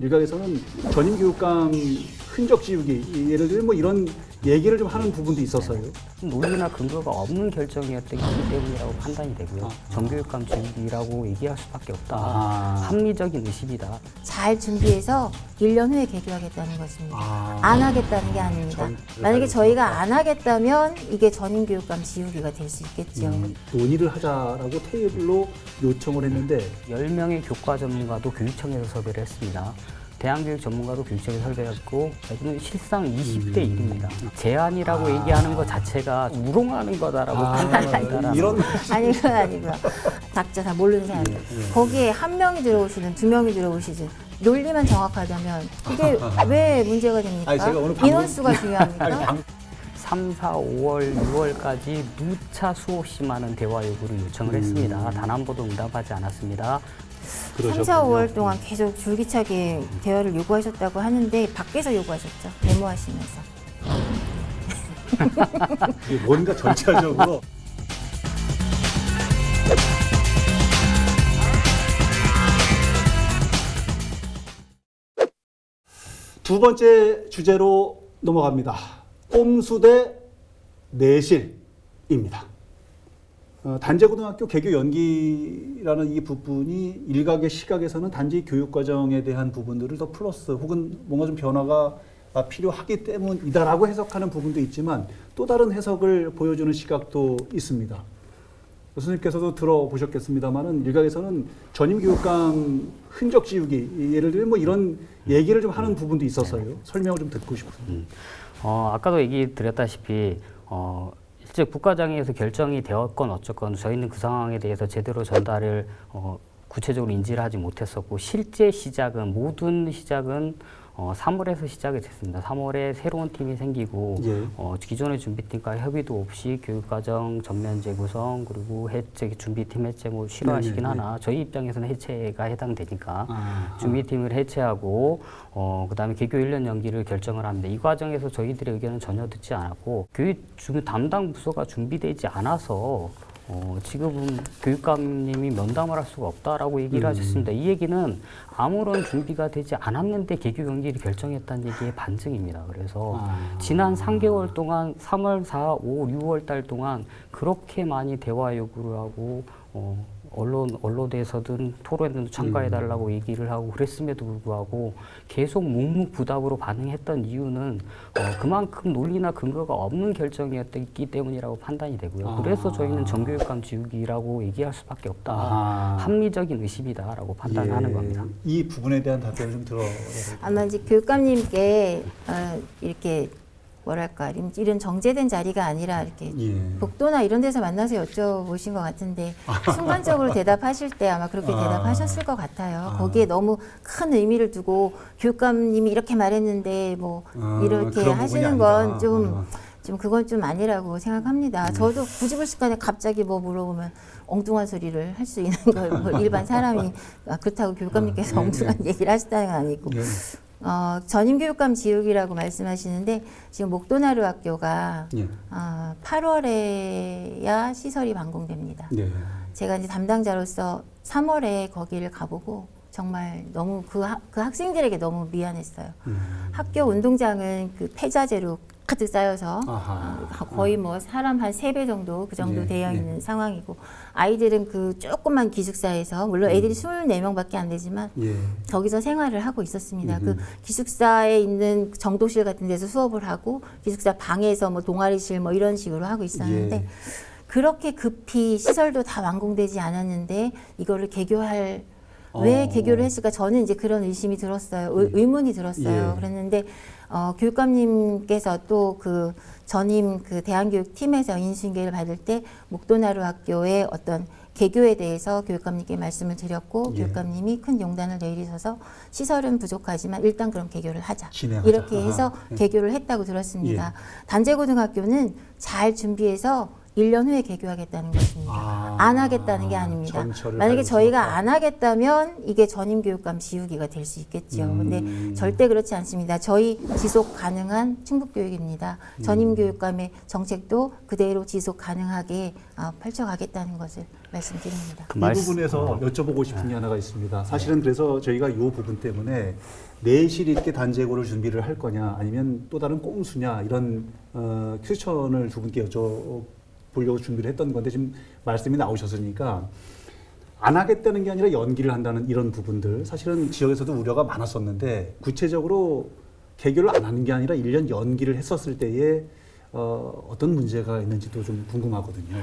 일각에서는 전임 교육감 흔적 지우기, 예를 들면 뭐 이런 얘기를 좀 하는 부분도 있었어요. 논리나 근거가 없는 결정이었기 때문이라고 판단이 되고요. 정교육감 지우기라고 얘기할 수밖에 없다. 합리적인 의심이다. 잘 준비해서 1년 후에 개교하겠다는 것입니다. 안 하겠다는 게 아닙니다. 만약에 저희가 안 하겠다면 이게 전임 교육감 지우기가 될 수 있겠죠. 논의를 하자라고 테이블로 요청을 했는데 10명의 교과 전문가도 교육청에서 섭외를 했습니다. 대한교육 전문가도 교육청에 섭외했고 저는 실상 20대 1입니다. 제안이라고 얘기하는 것 자체가 우롱하는 거다라고 판단합니다. 이런 아니, 그건 아니고요. 각자 다 모르는 사람들. 거기에 한 명이 들어오시든 두 명이 들어오시든 논리만 정확하다면 이게 왜 문제가 됩니까? 아니, 제가 오늘 방금- 인원수가 중요합니까? 3, 4, 5월, 6월까지 누차 수없이 많은 대화 요구를 요청을 했습니다. 단 한 번도 응답하지 않았습니다. 3, 4, 5월 동안 계속 줄기차게 대화를 요구하셨다고 하는데 밖에서 요구하셨죠. 데모하시면서. 뭔가 절차적으로 두 번째 주제로 넘어갑니다. 꼼수 대 내실입니다. 단재고등학교 개교 연기라는 이 부분이 일각의 시각에서는 단지 교육과정에 대한 부분들을 더 플러스 혹은 뭔가 좀 변화가 필요하기 때문이다라고 해석하는 부분도 있지만 또 다른 해석을 보여주는 시각도 있습니다. 교수님께서도 들어보셨겠습니다만은 일각에서는 전임 교육감 흔적 지우기, 예를 들면 뭐 이런 얘기를 좀 하는 부분도 있었어요. 설명을 좀 듣고 싶습니다. 아까도 얘기 드렸다시피 실제 국가장에서 결정이 되었건 어쨌건 저희는 그 상황에 대해서 제대로 전달을 구체적으로 인지를 하지 못했었고 실제 시작은 모든 시작은 3월에서 시작이 됐습니다. 3월에 새로운 팀이 생기고 기존의 준비팀과 협의도 없이 교육과정 전면 재구성 그리고 해체 준비팀 해체 뭐 싫어하시긴 하나 저희 입장에서는 해체가 해당되니까 준비팀을 해체하고 그다음에 개교 1년 연기를 결정을 합니다. 이 과정에서 저희들의 의견은 전혀 듣지 않았고 교육 담당 부서가 준비되지 않아서 지금은 교육감님이 면담을 할 수가 없다라고 얘기를 하셨습니다. 이 얘기는 아무런 준비가 되지 않았는데 개교 연기를 결정했다는 얘기의 반증입니다. 그래서 지난 3개월 동안 3월, 4, 5, 6월 달 동안 그렇게 많이 대화 요구를 하고 언론에서든 토론에도 참가해달라고 얘기를 하고 그랬음에도 불구하고 계속 묵묵부답으로 반응했던 이유는 그만큼 논리나 근거가 없는 결정이었기 때문이라고 판단이 되고요. 그래서 저희는 정교육감 지우기라고 얘기할 수밖에 없다. 합리적인 의심이다라고 판단하는 겁니다. 이 부분에 대한 답변을 좀 들어야 될까요? 아마 이제 교육감님께 이렇게 뭐랄까 이런 정제된 자리가 아니라 이렇게 복도나 이런 데서 만나서 여쭤보신 것 같은데 순간적으로 대답하실 때 아마 그렇게 대답하셨을 것 같아요. 거기에 너무 큰 의미를 두고 교육감님이 이렇게 말했는데 뭐 이렇게 하시는 건 좀 그건 좀 아니라고 생각합니다. 저도 구지불식간에 갑자기 뭐 물어보면 엉뚱한 소리를 할 수 있는 걸 뭐 일반 사람이 그렇다고 교육감님께서 엉뚱한 얘기를 하셨다는 건 아니고 전임 교육감 지우기라고 말씀하시는데 지금 목도나루 학교가 8월에야 시설이 완공됩니다. 제가 이제 담당자로서 3월에 거기를 가보고 정말 너무 그 학생들에게 너무 미안했어요. 학교 운동장은 그 폐자재로 가득 쌓여서 거의 뭐 사람 한 3배 정도 그 정도 되어 있는 상황이고 아이들은 그 조그만 기숙사에서 물론 애들이 24명밖에 안 되지만 거기서 생활을 하고 있었습니다. 그 기숙사에 있는 정도실 같은 데서 수업을 하고 기숙사 방에서 뭐 동아리실 뭐 이런 식으로 하고 있었는데 그렇게 급히 시설도 다 완공되지 않았는데 이거를 개교할 왜 개교를 했을까? 저는 이제 그런 의심이 들었어요. 의문이 들었어요. 그랬는데 교육감님께서 또 그 전임 그 대한교육팀에서 인수인계를 받을 때 목도나루 학교의 어떤 개교에 대해서 교육감님께 말씀을 드렸고 교육감님이 큰 용단을 내리셔서 시설은 부족하지만 일단 그럼 개교를 하자. 이렇게 해서 개교를 했다고 들었습니다. 단재고등학교는 잘 준비해서 1년 후에 개교하겠다는 것입니다. 안 하겠다는 게 아닙니다. 전철을 만약에 밟을 수 저희가 없다. 안 하겠다면 이게 전임 교육감 지우기가 될 수 있겠죠. 근데 절대 그렇지 않습니다. 저희 지속 가능한 충북 교육입니다. 전임 교육감의 정책도 그대로 지속 가능하게 펼쳐가겠다는 것을 말씀드립니다. 그 이 부분에서 여쭤보고 싶은 게 하나가 있습니다. 사실은 그래서 저희가 이 부분 때문에 내실 있게 단재고를 준비를 할 거냐 아니면 또 다른 꼼수냐 이런 퀘스천을 두 분께 여쭤보려고 준비를 했던 건데 지금 말씀이 나오셨으니까 안 하겠다는 게 아니라 연기를 한다는 이런 부분들 사실은 지역에서도 우려가 많았었는데 구체적으로 개교를 안 하는 게 아니라 1년 연기를 했었을 때에 어떤 문제가 있는지도 좀 궁금하거든요.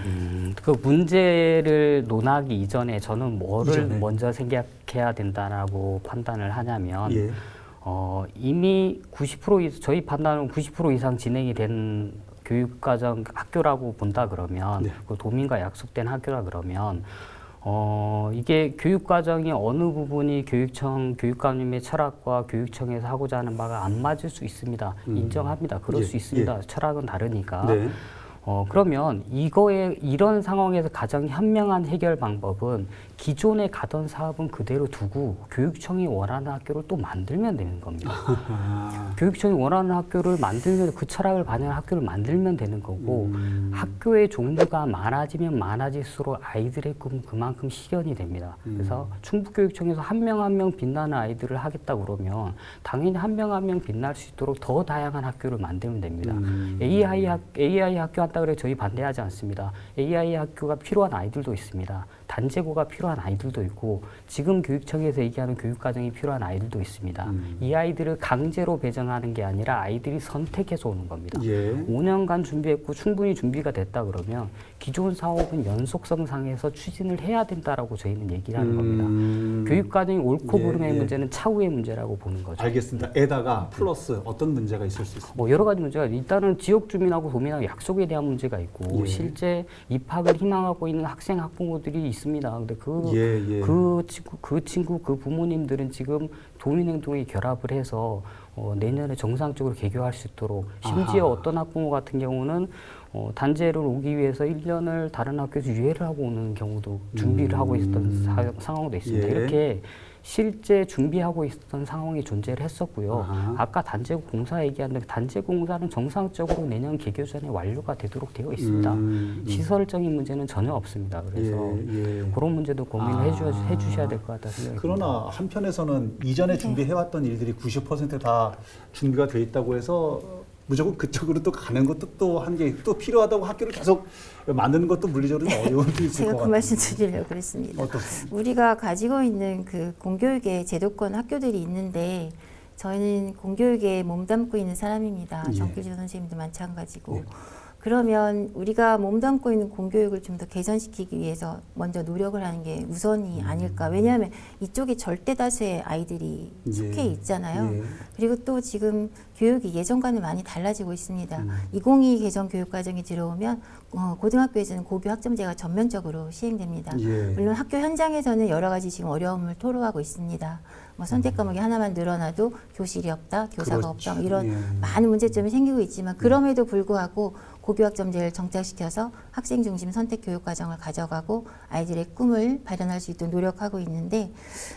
그 문제를 논하기 이전에 저는 뭐를 이전에. 먼저 생각해야 된다라고 판단을 하냐면 예. 이미 90% 저희 판단은 90% 이상 진행이 된 교육과정 학교라고 본다 그러면 네. 그 도민과 약속된 학교라 그러면 이게 교육과정이 어느 부분이 교육청 교육감님의 철학과 교육청에서 하고자 하는 바가 안 맞을 수 있습니다. 인정합니다. 그럴 예, 수 있습니다. 철학은 다르니까. 네. 그러면 이런 상황에서 가장 현명한 해결 방법은 기존에 가던 사업은 그대로 두고 교육청이 원하는 학교를 또 만들면 되는 겁니다. 교육청이 원하는 학교를 만들면 그 철학을 반영한 학교를 만들면 되는 거고 학교의 종류가 많아지면 많아질수록 아이들의 꿈은 그만큼 실현이 됩니다. 그래서 충북교육청에서 한 명 한 명 빛나는 아이들을 하겠다 그러면 당연히 한 명 한 명 빛날 수 있도록 더 다양한 학교를 만들면 됩니다. AI 학교 한다 그래 저희 반대하지 않습니다. AI 학교가 필요한 아이들도 있습니다. 단재고가 필요한 아이들도 있고 지금 교육청에서 얘기하는 교육과정이 필요한 아이들도 있습니다. 이 아이들을 강제로 배정하는 게 아니라 아이들이 선택해서 오는 겁니다. 예. 5년간 준비했고 충분히 준비가 됐다 그러면 기존 사업은 연속성 상에서 추진을 해야 된다라고 저희는 얘기를 하는 겁니다. 교육과정이 옳고 예, 그름의 예. 문제는 차후의 문제라고 보는 거죠. 알겠습니다. 에다가 플러스 어떤 문제가 있을 수 있습니까? 뭐 여러 가지 문제가 일단은 지역 주민하고 도민하고 약속에 대한 문제가 있고 예. 실제 입학을 희망하고 있는 학생 학부모들이 있습니다. 근데 그 친구 그 부모님들은 지금 도민행동에 결합을 해서 내년에 정상적으로 개교할 수 있도록 심지어 어떤 학부모 같은 경우는 단재를 오기 위해서 1년을 다른 학교에서 유예를 하고 오는 경우도 준비를 하고 있었던 상황도 있습니다. 예. 이렇게 실제 준비하고 있었던 상황이 존재를 했었고요. 아까 단재고 공사 얘기하는데 단재고 공사는 정상적으로 내년 개교 전에 완료가 되도록 되어 있습니다. 시설적인 문제는 전혀 없습니다. 그래서 그런 문제도 고민을 해주셔야 될 것 같다 생각이 듭니다. 그러나 한편에서는 이전에 준비해왔던 일들이 90% 다 준비가 돼 있다고 해서 무조건 그쪽으로 또 가는 것도 또 한 게 또 필요하다고 학교를 계속 만드는 것도 물리적으로 어려움도 있을 것 제가 같아요. 그 말씀 드리려고 그랬습니다. 어떻습니까? 우리가 가지고 있는 그 공교육의 제도권 학교들이 있는데 저희는 공교육에 몸담고 있는 사람입니다. 예. 정필주 선생님도 마찬가지고. 예. 그러면 우리가 몸담고 있는 공교육을 좀 더 개선시키기 위해서 먼저 노력을 하는 게 우선이 아닐까. 왜냐하면 이쪽에 절대 다수의 아이들이 속해 있잖아요. 예. 그리고 또 지금 교육이 예전과는 많이 달라지고 있습니다. 2022 개정 교육과정이 들어오면 고등학교에서는 고교 학점제가 전면적으로 시행됩니다. 예. 물론 학교 현장에서는 여러 가지 지금 어려움을 토로하고 있습니다. 뭐 선택 과목이 하나만 늘어나도 교실이 없다, 교사가 그렇죠. 없다, 뭐 이런 예. 많은 문제점이 생기고 있지만 그럼에도 불구하고 고교 학점제를 정착시켜서 학생 중심 선택 교육 과정을 가져가고 아이들의 꿈을 발현할 수 있도록 노력하고 있는데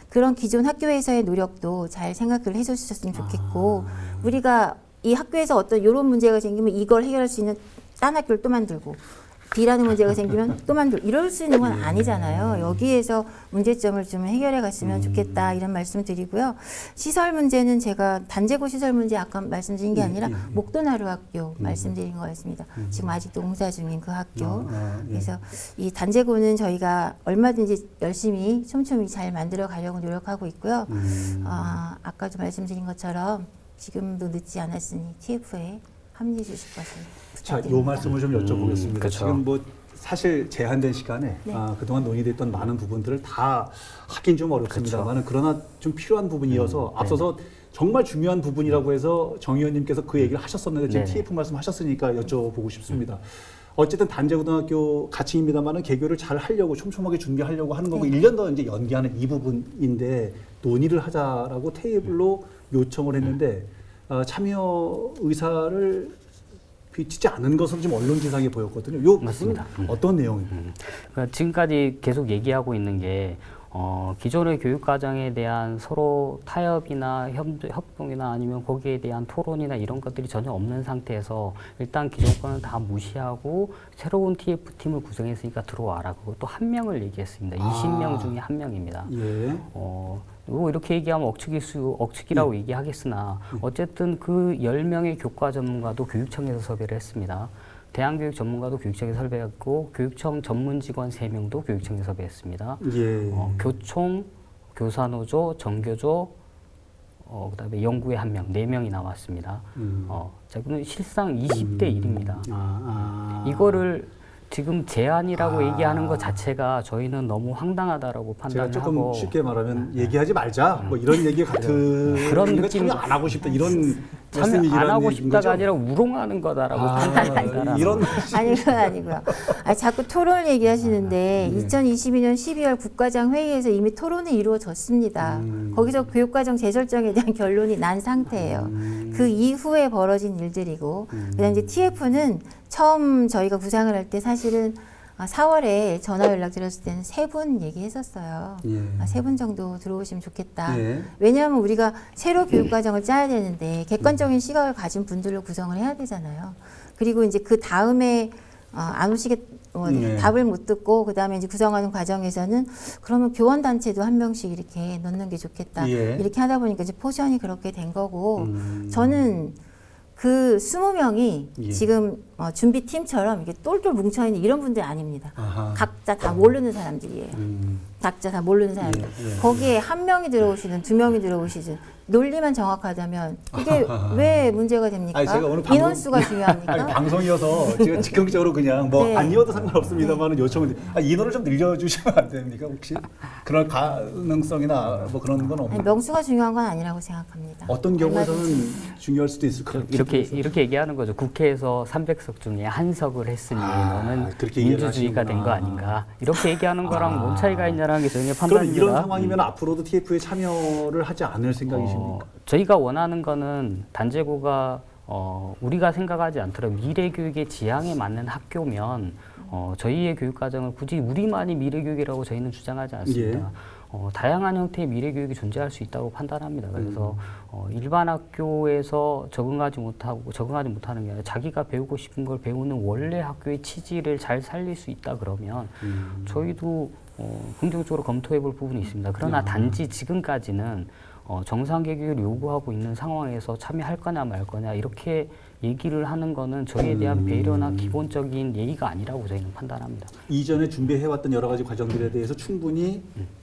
그런 기존 학교에서의 노력도 잘 생각을 해주셨으면 좋겠고 우리가 이 학교에서 어떤 이런 문제가 생기면 이걸 해결할 수 있는 딴 학교를 또 만들고 B라는 문제가 생기면 또 만들고 이럴 수 있는 건 아니잖아요. 여기에서 문제점을 좀 해결해 갔으면 좋겠다 이런 말씀 드리고요. 시설 문제는 제가 단재고 시설 문제 아까 말씀드린 게 아니라 목도나루 학교 말씀드린 거였습니다. 지금 아직도 공사 중인 그 학교. 그래서 이 단재고는 저희가 얼마든지 열심히 촘촘히 잘 만들어 가려고 노력하고 있고요. 아까도 말씀드린 것처럼 지금도 늦지 않았으니 TF에 합류해 주실 것을 자, 부탁드립니다. 요 말씀을 좀 여쭤보겠습니다. 그렇죠. 지금 뭐 사실 제한된 시간에 네. 그동안 논의됐던 많은 부분들을 다 하긴 좀 어렵습니다만 그러나 좀 필요한 부분이어서 앞서서 정말 중요한 부분이라고 해서 정 의원님께서 그 얘기를 하셨었는데 지금 네. TF 말씀하셨으니까 여쭤보고 싶습니다. 어쨌든 단재고등학교 가칭입니다만은 개교를 잘 하려고 촘촘하게 준비하려고 하는 거고 1년 더 이제 연기하는 이 부분인데 논의를 하자라고 테이블로 요청을 했는데 참여 의사를 비치지 않은 것으로 좀 언론 기사에 보였거든요. 요 맞습니다. 어떤 내용입니까? 그러니까 지금까지 계속 얘기하고 있는 게 기존의 교육과정에 대한 서로 타협이나 협동이나 아니면 거기에 대한 토론이나 이런 것들이 전혀 없는 상태에서 일단 기존 거는 다 무시하고 새로운 TF팀을 구성했으니까 들어와라. 그것도 한 명을 얘기했습니다. 20명 중에 한 명입니다. 예. 뭐 이렇게 얘기하면 억측이라고 얘기하겠으나 어쨌든 그 10명의 교과 전문가도 교육청에서 섭외를 했습니다. 대한교육 전문가도 교육청에 섭외했고 교육청 전문 직원 3명도 교육청에 섭외했습니다. 예. 교총, 교사노조, 정교조, 그다음에 연구회 1명, 4명이 나왔습니다. 자, 그럼 실상 20대 1입니다. 이거를 지금 제안이라고 얘기하는 것 자체가 저희는 너무 황당하다라고 제가 판단을 조금 하고 쉽게 말하면 얘기하지 말자 뭐 이런 얘기 같은 그런 우리가 느낌이 참여 안 하고 싶다 이런 참여 말씀이라는 안 하고 얘기인 싶다가 거죠? 아니라 우롱하는 거다라고 판단을 한다라는 이런 아니고요. 자꾸 토론을 얘기하시는데 2022년 12월 국가장 회의에서 이미 토론이 이루어졌습니다. 거기서 교육과정 재설정에 대한 결론이 난 상태예요. 그 이후에 벌어진 일들이고 그다음 이제 TF는 처음 저희가 구상을 할 때 사실은 4월에 전화 연락 드렸을 때는 3분 얘기했었어요. 예. 3분 정도 들어오시면 좋겠다. 예. 왜냐하면 우리가 새로 교육과정을 짜야 되는데 객관적인 시각을 가진 분들로 구성을 해야 되잖아요. 그리고 이제 그 다음에 안 오시겠, 답을 못 듣고 그 다음에 이제 구성하는 과정에서는 그러면 교원 단체도 한 명씩 이렇게 넣는 게 좋겠다. 예. 이렇게 하다 보니까 이제 포션이 그렇게 된 거고 저는 그 20명이 예. 지금 준비팀처럼 이게 똘똘 뭉쳐있는 이런 분들 아닙니다. 아하. 각자 다 모르는 사람들이에요. 각자 다 모르는 사람들. 예. 거기에 한 명이 들어오시든 2명이 들어오시든 논리만 정확하다면 이게 왜 문제가 됩니까? 아니, 제가 오늘 인원수가 중요합니까? 아니, 방송이어서 제가 즉흥적으로 그냥 뭐 네. 아니어도 상관없습니다만 요청을 인원을 좀 늘려주시면 안 됩니까 혹시? 그런 가능성이나 뭐 그런 건 아니, 없나요? 명수가 중요한 건 아니라고 생각합니다. 어떤 경우에서는 중요할 수도 있을 것 같아요. 이렇게 얘기하는 거죠. 국회에서 300석 중에 한 석을 했으니 너는 그렇게 이해를 민주주의가 된 거 하시는구나. 아닌가. 이렇게 얘기하는 거랑 뭔 차이가 있냐라는 게 저희의 그럼 판단입니다. 이런 상황이면 앞으로도 TF에 참여를 하지 않을 생각이십니까? 저희가 원하는 거는 단제고가 우리가 생각하지 않더라도 미래교육의 지향에 맞는 학교면 저희의 교육과정을 굳이 우리만이 미래교육이라고 저희는 주장하지 않습니다. 예. 다양한 형태의 미래교육이 존재할 수 있다고 판단합니다. 그래서 일반 학교에서 적응하지 못하는 게 아니라 자기가 배우고 싶은 걸 배우는 원래 학교의 취지를 잘 살릴 수 있다 그러면 저희도 긍정적으로 검토해 볼 부분이 있습니다. 그러나 단지 지금까지는 정상개교를 요구하고 있는 상황에서 참여할 거냐 말 거냐 이렇게 얘기를 하는 거는 저희에 대한 배려나 기본적인 예의가 아니라고 저희는 판단합니다. 이전에 준비해왔던 여러 가지 과정들에 대해서 충분히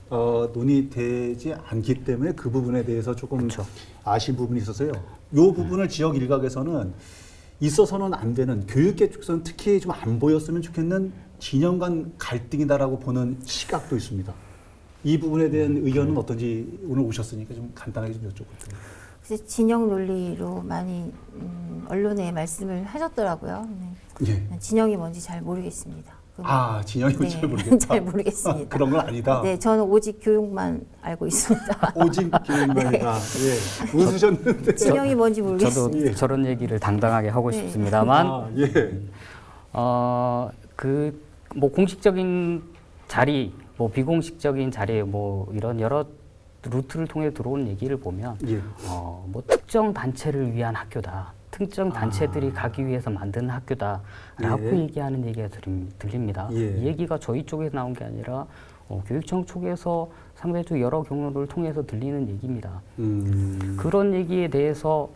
논의되지 않기 때문에 그 부분에 대해서 조금 그렇죠. 아쉬운 부분이 있어서요. 이 부분을 지역 일각에서는 있어서는 안 되는 교육계 쪽에서는 특히 좀 안 보였으면 좋겠는 진영 간 갈등이다라고 보는 시각도 있습니다. 이 부분에 대한 의견은 어떤지 오늘 오셨으니까 좀 간단하게 좀 여쭤볼게요. 그래서 진영 논리로 많이 언론에 말씀을 하셨더라고요. 예. 진영이 뭔지 잘 모르겠습니다. 진영이 뭔지 네, 잘 모르겠다. 잘 모르겠습니다. 그런 건 아니다. 네, 저는 오직 교육만 알고 있습니다. 오직 교육만이다. 예. 웃으셨는데. 진영이 뭔지 저도 모르겠습니다. 저런 얘기를 당당하게 하고 네. 싶습니다만 예. 뭐 공식적인 자리, 뭐 비공식적인 자리, 뭐 이런 여러 루트를 통해 들어온 얘기를 보면 예. 뭐 특정 단체를 위한 학교다. 특정 단체들이 가기 위해서 만든 학교다라고 예. 얘기하는 얘기가 들립니다. 예. 이 얘기가 저희 쪽에서 나온 게 아니라 교육청 쪽에서 상대적으로 여러 경로를 통해서 들리는 얘기입니다. 그런 얘기에 대해서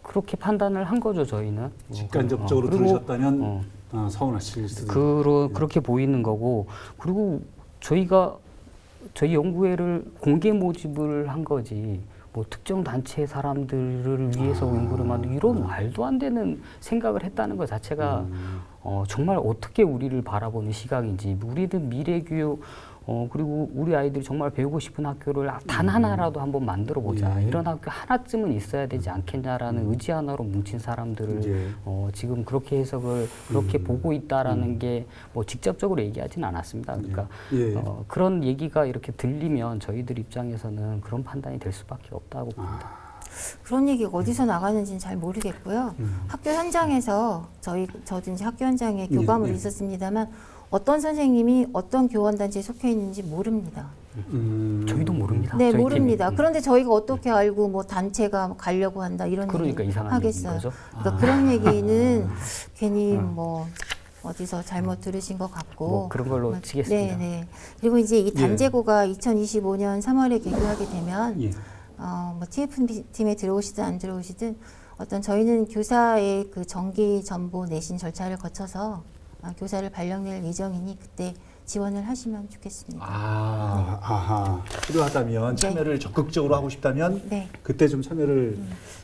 그렇게 판단을 한 거죠, 저희는. 직간접적으로 그리고, 들으셨다면 서운하실 수도 그렇게 보이는 거고, 그리고 저희 연구회를 공개 모집을 한 거지, 뭐 특정 단체의 사람들을 위해서 연구를 만들고 이런 말도 안 되는 생각을 했다는 것 자체가 정말 어떻게 우리를 바라보는 시각인지, 우리들 미래교육 그리고 우리 아이들이 정말 배우고 싶은 학교를 단 하나라도 한번 만들어 보자. 예. 이런 학교 하나쯤은 있어야 되지 않겠냐라는 의지 하나로 뭉친 사람들을 예. 지금 그렇게 해석을 그렇게 보고 있다라는 게 뭐 직접적으로 얘기하지는 않았습니다. 그러니까 예. 그런 얘기가 이렇게 들리면 저희들 입장에서는 그런 판단이 될 수밖에 없다고 봅니다. 그런 얘기가 어디서 나가는지는 잘 모르겠고요. 학교 현장에서 저도 이제 학교 현장에 교감으로 예. 있었습니다만 어떤 선생님이 어떤 교원단체에 속해 있는지 모릅니다. 저희도 모릅니다. 네, 저희 모릅니다. 팀이. 그런데 저희가 어떻게 알고 뭐 단체가 가려고 한다 이런 그러니까 얘기 이상한 하겠어요. 얘기인 거죠. 그러니까 그런 얘기는 괜히 뭐 어디서 잘못 들으신 것 같고 뭐 그런 걸로 치겠습니다. 네. 그리고 이제 이 단제고가 2025년 3월에 개교하게 되면 예. 뭐 TF팀에 들어오시든 안 들어오시든 어떤 저희는 교사의 그 정기 전보 내신 절차를 거쳐서 교사를 발령낼 예정이니 그때 지원을 하시면 좋겠습니다. 아하. 필요하다면 참여를 적극적으로 하고 싶다면 네. 그때 좀 참여를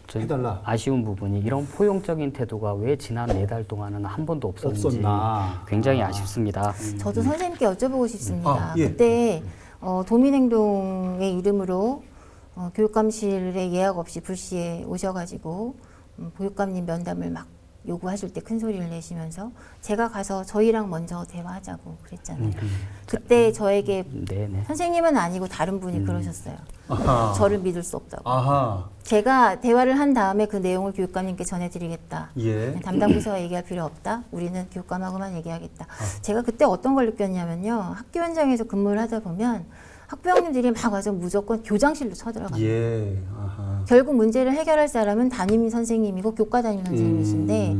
좀 해달라. 아쉬운 부분이 이런 포용적인 태도가 왜 지난 4달 동안은 한 번도 없었는지 없었나. 굉장히 아쉽습니다. 저도 선생님께 여쭤보고 싶습니다. 예. 그때 도민행동의 이름으로 교육감실에 예약 없이 불시에 오셔가지고 교육감님 면담을 막 요구하실 때 큰 소리를 내시면서 제가 가서 저희랑 먼저 대화하자고 그랬잖아요. 그때 저에게 네네. 선생님은 아니고 다른 분이 그러셨어요. 아하. 저를 믿을 수 없다고. 아하. 제가 대화를 한 다음에 그 내용을 교육감님께 전해드리겠다. 예. 담당 부서와 얘기할 필요 없다. 우리는 교육감하고만 얘기하겠다. 제가 그때 어떤 걸 느꼈냐면요. 학교 현장에서 근무를 하다 보면 학부형님들이 막 와서 무조건 교장실로 쳐들어갑니다. 예. 아하. 결국 문제를 해결할 사람은 담임 선생님이고 교과 담임 선생님이신데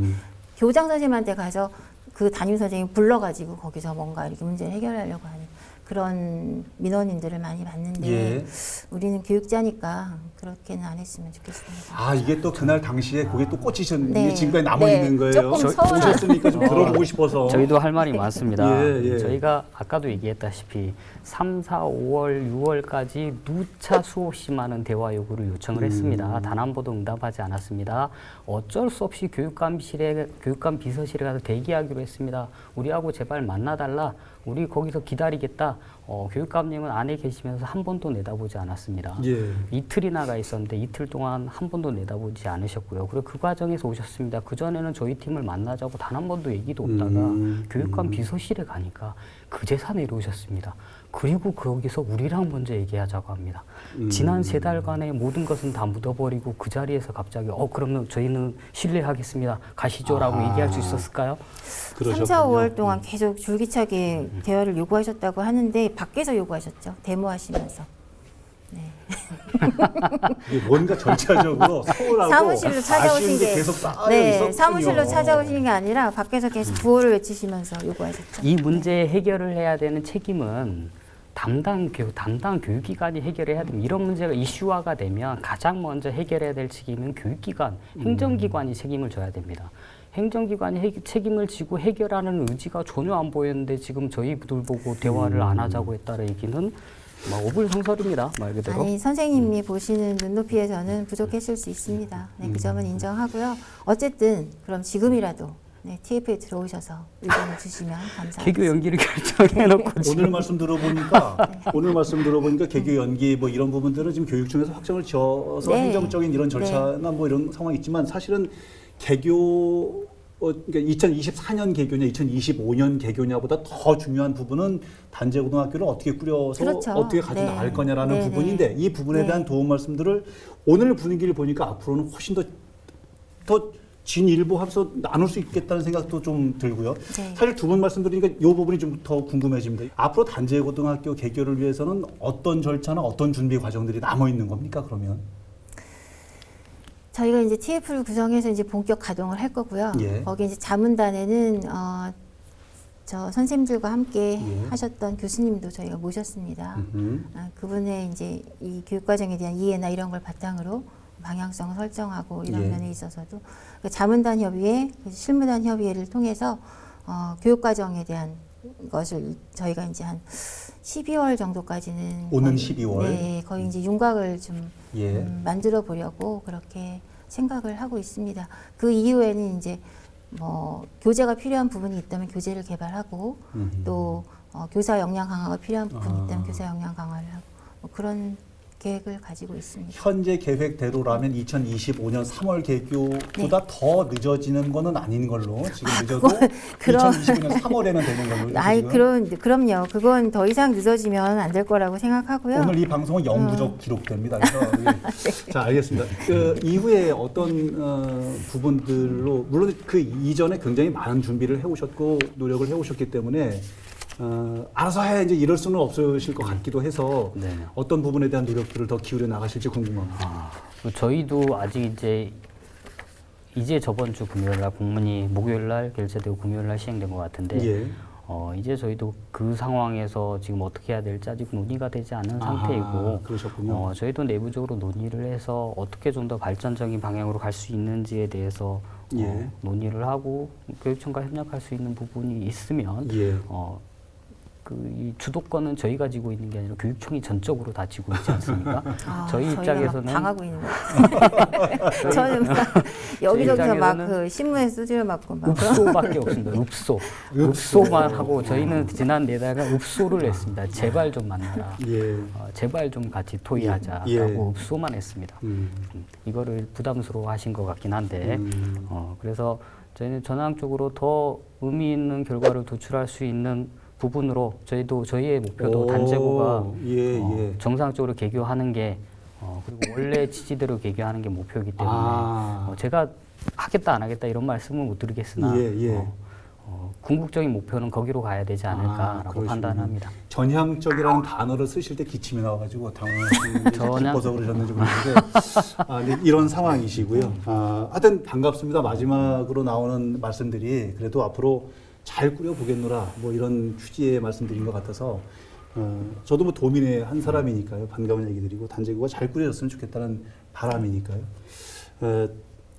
교장 선생님한테 가서 그 담임 선생님 불러가지고 거기서 뭔가 이렇게 문제를 해결하려고 하는 그런 민원인들을 많이 봤는데 예. 우리는 교육자니까 그렇게는 안 했으면 좋겠습니다. 아, 이게 또 그날 당시에 그게 또 꽂히셨는데 네. 지금까지 남아 네. 있는 거예요. 조금 서운한- 오셨으니까 좀 들어보고 싶어서. 저희도 할 말이 많습니다. 예, 예. 저희가 아까도 얘기했다시피 3, 4, 5월, 6월까지 누차 수없이 많은 대화 요구를 요청을 했습니다. 단 한 번도 응답하지 않았습니다. 어쩔 수 없이 교육감 비서실에 가서 대기하기로 했습니다. 우리하고 제발 만나달라. 우리 거기서 기다리겠다. 교육감님은 안에 계시면서 한 번도 내다보지 않았습니다. 예. 이틀이나 가 있었는데 이틀 동안 한 번도 내다보지 않으셨고요. 그리고 그 과정에서 오셨습니다. 그전에는 저희 팀을 만나자고 단 한 번도 얘기도 없다가 교육감 비서실에 가니까 그제서 내려오셨습니다. 그리고 거기서 우리랑 먼저 얘기하자고 합니다. 지난 3달간의 모든 것은 다 묻어버리고 그 자리에서 갑자기 그러면 저희는 신뢰하겠습니다. 가시죠라고 얘기할 수 있었을까요? 3, 4, 5월 동안 계속 줄기차게 대화를 요구하셨다고 하는데 밖에서 요구하셨죠. 데모하시면서. 이게 뭔가 절차적으로 소홀하고 사무실로 찾아오신 아쉬운 게 게 계속 쌓여 네, 있었군요. 사무실로 찾아오시는 게 아니라 밖에서 계속 구호를 외치시면서 요구하셨죠. 이 문제 해결을 해야 되는 책임은 담당 교육기관이 해결해야 됩니다. 이런 문제가 이슈화가 되면 가장 먼저 해결해야 될 책임은 교육기관, 행정기관이 책임을 져야 됩니다. 행정기관이 책임을 지고 해결하는 의지가 전혀 안 보였는데 지금 저희들 보고 대화를 안 하자고 했다는 얘기는 어불성설입니다. 말 그대로. 아니 선생님이 보시는 눈높이에서는 부족했을 수 있습니다. 네, 그 점은 인정하고요. 어쨌든 그럼 지금이라도 TF에 들어오셔서 의견을 주시면 감사하겠습니다. 개교 연기를 결정해놓고 지금 오늘 말씀 들어보니까 개교 연기 뭐 이런 부분들은 지금 교육청에서 확정을 지어서 네. 행정적인 이런 절차나 뭐 이런 상황이 있지만 사실은 개교 그러니까 2024년 개교냐 2025년 개교냐보다 더 중요한 부분은 단제고등학교를 어떻게 꾸려서 그렇죠. 어떻게 가져 나갈 거냐라는 네, 부분인데 이 부분에 네. 대한 도움 말씀들을 오늘 분위기를 보니까 앞으로는 훨씬 더 진일보하면서 나눌 수 있겠다는 생각도 좀 들고요. 네. 사실 두 분 말씀드리니까 이 부분이 좀 더 궁금해집니다. 앞으로 단제고등학교 개교를 위해서는 어떤 절차나 어떤 준비 과정들이 남아 있는 겁니까? 그러면 저희가 이제 TF를 구성해서 이제 본격 가동을 할 거고요. 예. 거기 이제 자문단에는 저 선생님들과 함께 예. 하셨던 교수님도 저희가 모셨습니다. 그분의 이제 이 교육 과정에 대한 이해나 이런 걸 바탕으로 방향성을 설정하고 이런 예. 면에 있어서도 그 자문단 협의회, 그 실무단 협의회를 통해서 교육 과정에 대한 것을 저희가 이제 한 12월 정도까지는 오는 거의, 12월? 네, 거의 이제 윤곽을 좀 예. 만들어 보려고 그렇게 생각을 하고 있습니다. 그 이후에는 이제 뭐 교재가 필요한 부분이 있다면 교재를 개발하고 또 교사 역량 강화가 필요한 부분이 있다면 교사 역량 강화를 하고 뭐 그런 계획을 가지고 있습니다. 현재 계획대로라면 2025년 3월 개교보다 더 늦어지는 거는 아닌 걸로 지금 늦어도 그럼- 2025년 3월에는 되는 걸로. 아이 지금. 그럼요. 그건 더 이상 늦어지면 안 될 거라고 생각하고요. 오늘 이 방송은 영구적 기록됩니다. 그래서 예. 자, 알겠습니다. 그 이후에 어떤 부분들로 물론 그 이전에 굉장히 많은 준비를 해오셨고 노력을 해오셨기 때문에 알아서 해 이제 이럴 수는 없으실 것 같기도 해서 네. 어떤 부분에 대한 노력들을 더 기울여 나가실지 궁금합니다. 저희도 아직 이제 저번 주 금요일 날 공문이 목요일 날 결제되고 금요일 날 시행된 것 같은데 예. 이제 저희도 그 상황에서 지금 어떻게 해야 될지 아직 논의가 되지 않은 아하, 상태이고 그러셨군요. 저희도 내부적으로 논의를 해서 어떻게 좀 더 발전적인 방향으로 갈 수 있는지에 대해서 예. 논의를 하고 교육청과 협력할 수 있는 부분이 있으면 예. 이 주도권은 저희가 지고 있는 게 아니라 교육청이 전적으로 다 지고 있지 않습니까? 저희 저희가 입장에서는 막 당하고 있는 것 같아요. 저는 막 여기저기서 막 입장에서는 그 신문에 두드려 맞고 막 읍소밖에 없습니다. 읍소만 하고 저희는 지난 4달간 읍소를 했습니다. 제발 좀 만나라. 예. 제발 좀 같이 토의하자라고 예. 읍소만 했습니다. 이거를 부담스러워 하신 것 같긴 한데 그래서 저희는 전향적으로 더 의미 있는 결과를 도출할 수 있는 부분으로 저희의 목표도 단제고가 예. 정상적으로 개교하는 게 그리고 원래 취지대로 개교하는 게 목표이기 때문에 제가 하겠다 안 하겠다 이런 말씀은 못 드리겠으나 예. 궁극적인 목표는 거기로 가야 되지 않을까라고 그러시군요. 판단합니다. 전향적이라는 단어를 쓰실 때 기침이 나와가지고 당황하시는지 전향- 기뻐서 그러셨는지 모르겠는데 네, 이런 상황이시고요. 하여튼 반갑습니다. 마지막으로 나오는 말씀들이 그래도 앞으로 잘 꾸려보겠노라 뭐 이런 취지의 말씀드린 것 같아서 저도 뭐 도민의 한 사람이니까요. 반가운 얘기드리고 단제고가 잘 꾸려졌으면 좋겠다는 바람이니까요.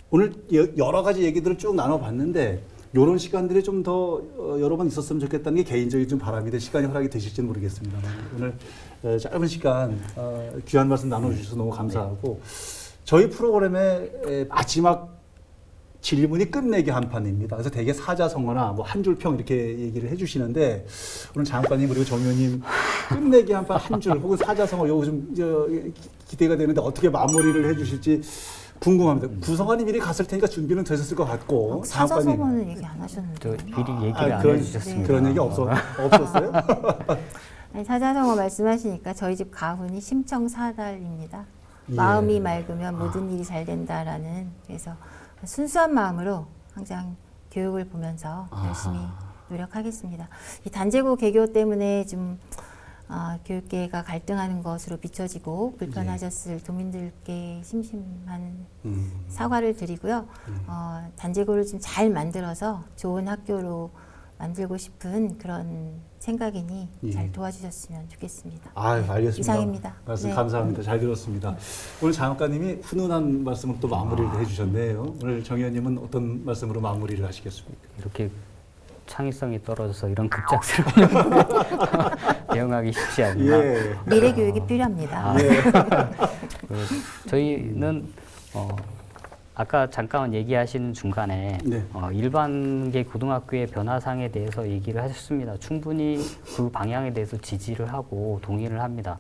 오늘 여러 가지 얘기들을 쭉 나눠봤는데 이런 시간들이 좀 더 여러 번 있었으면 좋겠다는 게 개인적인 좀 바람인데 시간이 허락이 되실지는 모르겠습니다만 오늘 짧은 시간 귀한 말씀 나눠주셔서 너무 감사하고 저희 프로그램의 마지막 질문이 끝내기 한판입니다. 그래서 대개 사자성어나 뭐 한 줄 평 이렇게 얘기를 해주시는데 오늘 장관님 그리고 정 의원님 끝내기 한판 한 줄 혹은 사자성어 요거 좀 기대가 되는데 어떻게 마무리를 해주실지 궁금합니다. 구성원이 미리 갔을 테니까 준비는 되셨을 것 같고 사자성어는 얘기 안 저 하셨는데. 미리 얘기를 안 그런, 해주셨습니다. 그런 얘기 없었어요? 아니, 사자성어 말씀하시니까 저희 집 가훈이 심청사달입니다. 예. 마음이 맑으면 모든 일이 잘 된다라는 그래서 순수한 마음으로 항상 교육을 보면서 열심히 노력하겠습니다. 이 단제고 개교 때문에 좀 교육계가 갈등하는 것으로 비춰지고 불편하셨을 도민들께 심심한 사과를 드리고요. 단제고를 좀 잘 만들어서 좋은 학교로 만들고 싶은 그런 생각이니 잘 도와주셨으면 좋겠습니다. 알겠습니다. 이상입니다. 말씀 네. 감사합니다. 잘 들었습니다. 오늘 장학관님이 훈훈한 말씀을 또 마무리를 해주셨네요. 오늘 정 의원님은 어떤 말씀으로 마무리를 하시겠습니까? 이렇게 창의성이 떨어져서 이런 급작스러운 대응하기 쉽지 않나. 예. 미래 교육이 필요합니다. 저희는 아까 잠깐 얘기하시는 중간에 네. 일반계 고등학교의 변화상에 대해서 얘기를 하셨습니다. 충분히 그 방향에 대해서 지지를 하고 동의를 합니다.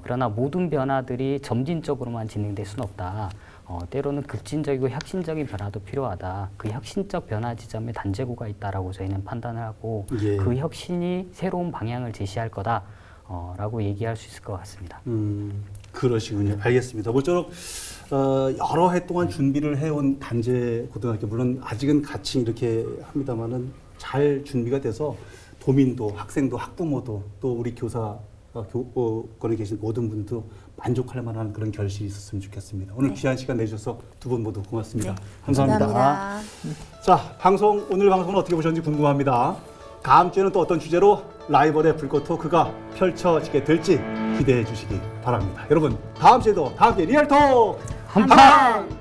그러나 모든 변화들이 점진적으로만 진행될 수는 없다. 때로는 급진적이고 혁신적인 변화도 필요하다. 그 혁신적 변화 지점에 단제고가 있다라고 저희는 판단을 하고 예. 그 혁신이 새로운 방향을 제시할 거다. 라고 얘기할 수 있을 것 같습니다. 그러시군요. 알겠습니다. 모쪼록 여러 해 동안 준비를 해온 단제 고등학교 물론 아직은 같이 이렇게 합니다만은 잘 준비가 돼서 도민도 학생도 학부모도 또 우리 교사 교권에 계신 모든 분도 만족할 만한 그런 결실이 있었으면 좋겠습니다. 오늘 귀한 시간 내주셔서 두 분 모두 고맙습니다. 네. 감사합니다. 감사합니다. 자, 오늘 방송은 어떻게 보셨는지 궁금합니다. 다음 주에는 또 어떤 주제로 라이벌의 불꽃 토크가 펼쳐지게 될지 기대해 주시기 바랍니다. 여러분, 다음 주에도 리얼톡 한판!